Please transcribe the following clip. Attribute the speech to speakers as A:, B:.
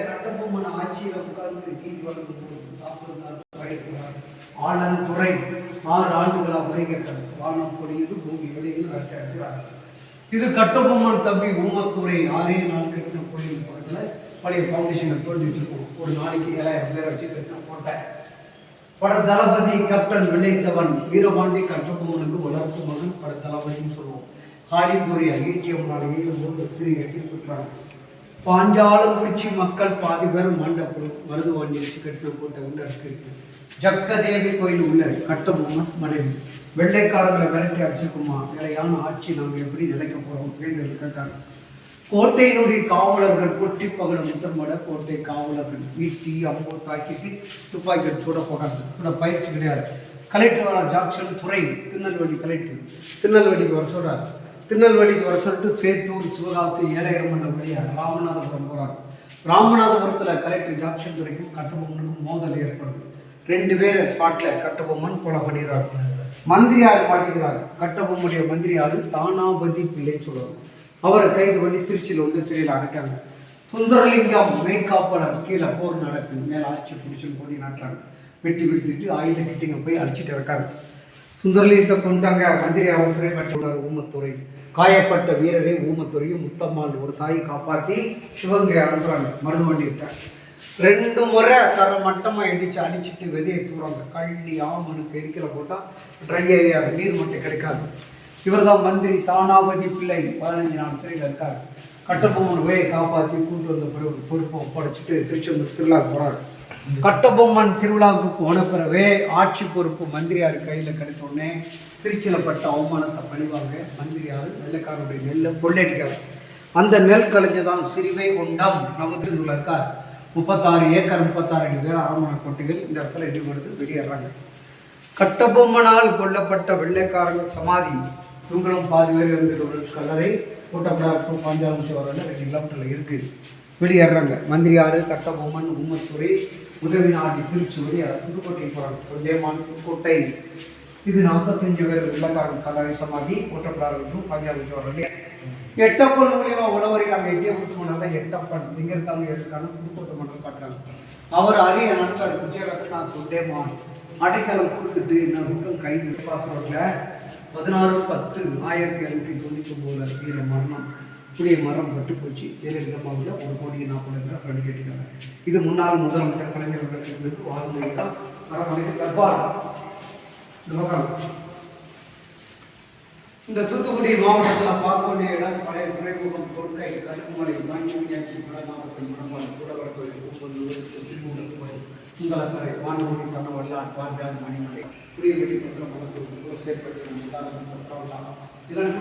A: கட்டபொம்மன் ஆட்சியில் உட்கார்ந்து நீதி வழங்கும் போது ஆளன் துறை 6 ஆண்டுகளாக வருகிறார். வானம் பொழியுது, பூமி விளையுது, அடிக்கிறார். இது கட்டபொம்மன் தம்பி ஊமத்துறை 6 நாள் கட்டின கோயில் பக்கத்தில் பழைய ஃபவுண்டேஷனை தோண்டி வச்சிருக்கோம். ஒரு நாளைக்கு 7000 பேரை வச்சு கட்டின கோட்டை. பட தளபதி கேப்டன் விளைத்தவன் வீரபாண்டி கட்டபொம்மனுக்கு வளர்ப்பு மகன் பட தளபதினு சொல்லுவோம். காளித்துறை ஈட்டியம் நாளையே ஒரு திருப்பற்றாங்க. பாஞ்சாலம் குறிச்சி மக்கள் பாதி பேர் மண்டபம் மருது வாங்கி வச்சு கட்டின கோட்டை உள்ள இருக்கு. ஜக்கதேவி கோயில் உள்ள கட்டபொம்மன் மனைவி. வெள்ளைக்காரங்களை விரட்டி அடிச்சிருக்குமா, நிலையான ஆட்சி நாங்கள் எப்படி நிலைக்க போகிறோம் அப்படின்னு கேட்டாங்க. கோட்டையினுடைய காவலர்கள் கொட்டி பகல முத்தமட கோட்டை காவலர்கள் ஈட்டி அம்போ தாக்கிட்டு துப்பாக்கி சுட போகிறாங்க. சுட பயிற்சி கிடையாது. கலெக்டர் வர ஜாக்சன் துறை திருநெல்வேலி கலெக்டர் திருநெல்வேலிக்கு வர சொல்கிறார். திருநெல்வேலிக்கு வர சொல்லிட்டு சேத்தூர் சிவகாசி ஏழையர் மன்றம் வழியாக ராமநாதபுரம் போகிறார். ராமநாதபுரத்தில் கலெக்டர் ஜாக்சன் துறைக்கும் கட்டபொம்மனுக்கும் மோதல் ஏற்படுது. 2 பேர் ஸ்பாட்டில் கட்டபொம்மன் கொலை பண்ணிடுறார். மந்திரியார் மாட்டிக்கிறார். கட்டபொம்மனுடைய மந்திரியார் தானாபதி பிள்ளை சொல்லுவார். அவரை கைது பண்ணி திருச்சியில் வந்து சிறையில் அடைக்காங்க. சுந்தரலிங்கம் மெய்காப்பாளர் கீழே போர் நடக்குது. மேலே ஆட்சி பிடிச்சுன்னு கொடி நாட்டுறாங்க. வெட்டி விடுத்துட்டு ஆயுத கிட்டிங்க போய் அழிச்சிட்டு இருக்காங்க. சுந்தரலிங்கத்தை கொண்டாங்க. மந்திரியார் சிறை பெற்றுள்ளார் ஊமத்துறை. காயப்பட்ட வீரரை ஊமத்துறையும் முத்தம்மாள் ஒரு தாய் காப்பாற்றி சிவகங்கை அனுப்புறாங்க. மருந்து வண்டி விட்டாங்க. 2 முறை தர மட்டமாக எந்திரிச்சு அடிச்சுட்டு விதையை தூறாங்க. கள்ளி ஆமனுக்கு எரிக்கலை போட்டால் ட்ரை ஏரியாரு, நீர் மட்டும் கிடைக்காது. இவர் தான் மந்திரி தானாபதி பிள்ளை 15 நாள் சிறையில் இருக்கார். கட்டபொம்மன் போயை காப்பாற்றி கூட்டு வந்த பிறகு பொறுப்பை ஒப்படைச்சிட்டு திருச்செந்தூர் திருவிழாவுக்கு போகிறார். கட்டபொம்மன் திருவிழாவுக்கு போன பிறவே ஆட்சி பொறுப்பு மந்திரியார் கையில் கிடைத்தோடனே திருச்சியில் பட்ட அவமானத்தை பணிவாங்க. மந்திரியார் வெள்ளைக்காரருடைய நெல்லை கொள்ளையடிக்கார். அந்த நெல் கலைஞ்சதான் சிறுவை கொண்டம் நமக்கு இருக்கார். 36 ஏக்கர் 36 அடி பேர் அரண்மனை கோட்டைகள் இந்த இடத்துல இடி வருது, வெளியேறாங்க. கட்டபொம்மனால் கொல்லப்பட்ட வெள்ளைக்காரங்க சமாதி இவங்களும் பாதி பேர் இருந்துட்டு கல்லறை கூட்டப்படாத பாஞ்சாலம் வரல 2 கிலோமீட்டரில் இருக்குது. வெளியேறாங்க. மந்திரியார் கட்டபொம்மன் ஊமத்துறை உதவி நாடி திருச்சி வெளியேற புதுக்கோட்டை போகிறாங்க. தொண்டைமான் புதுக்கோட்டை. இது 45 பேர் வெள்ளைக்காரன் கல்லறை சமாதி கூட்டப்படாத பாஞ்சாலம் வரல. எட்டப்பன் மூலியமா உழவரிக்காங்க. எட்டிய கொடுத்து பண்ணாங்க. எட்டப்பன் இங்கே இருக்காங்க. எடுக்காங்க. புதுக்கோட்டை மன்றம் காட்டுறாங்க. அவர் அரிய நண்பர் விஜயரத்னா தொண்டைமான் அடைக்கலம் கொடுத்துட்டு நான் மட்டும் கை பாசுறவர்கள 16/10/1799 வீர மரணம். புளிய மரம் பட்டு போச்சு. ஜெயலலிதாவில் 1,40,00,000 ஃப்ரெண்டு கேட்டிருக்காங்க. இது முன்னாள் முதலமைச்சர் கலைஞர்களுக்கு வாழ்முறைகள் மரமணிக்கு தற்பால் இந்த தூத்துக்குடி மாவட்டத்தில் பார்க்க வேண்டிய இடம் பழைய துறைமுகம் கொற்கை கடுக்குமலை மாஞ்சி நாமக்கல் மணமலை கூடவர கோயில் உங்களக்கரை வானொலி சரண வல்லான் பார்ஜான் மணிமலை குடியேற்றி பத்திரம் மலத்தூர் சேர்ப்பது இதன்